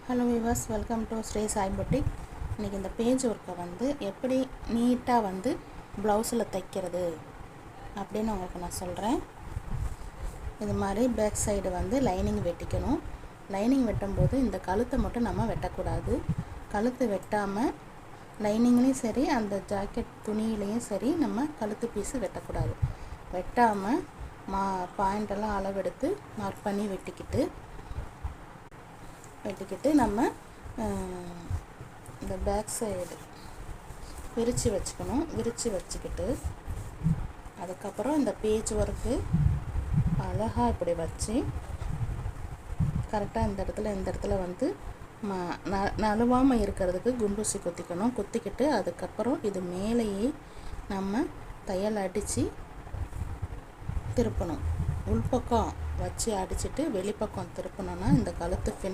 Hello viewers, welcome to Sri Sai boutique. இன்றைக்கி இந்த page ஒர்க்கை வந்து எப்படி நீட்டாக வந்து ப்ளவுஸில் தைக்கிறது அப்படின்னு உங்களுக்கு நான் சொல்கிறேன். இது மாதிரி பேக் சைடு வந்து லைனிங் வெட்டிக்கணும். லைனிங் வெட்டும்போது இந்த கழுத்தை மட்டும் நம்ம வெட்டக்கூடாது. கழுத்து வெட்டாமல் லைனிங்லேயும் சரி அந்த ஜாக்கெட் துணியிலையும் சரி நம்ம கழுத்து பீஸு வெட்டக்கூடாது. வெட்டாமல் பாயிண்டெல்லாம் அளவெடுத்து மார்க் பண்ணி வெட்டிக்கிட்டு நம்ம இந்த பேக் சைடு விரித்து வச்சுக்கணும். விரித்து வச்சுக்கிட்டு அதுக்கப்புறம் இந்த பேஜ் ஒர்க்கு அழகாக இப்படி வச்சு கரெக்டாக இந்த இடத்துல வந்து நழுவாமல் இருக்கிறதுக்கு குண்டூசி குத்திக்கணும். குத்திக்கிட்டு அதுக்கப்புறம் இது மேலேயே நம்ம தையல் அடித்து திருப்பணும். உள்பக்கம் வச்சு அடிச்சுட்டு வெளிப்பக்கம் திருப்பணுன்னா இந்த கழுத்து ஃபினிஷ்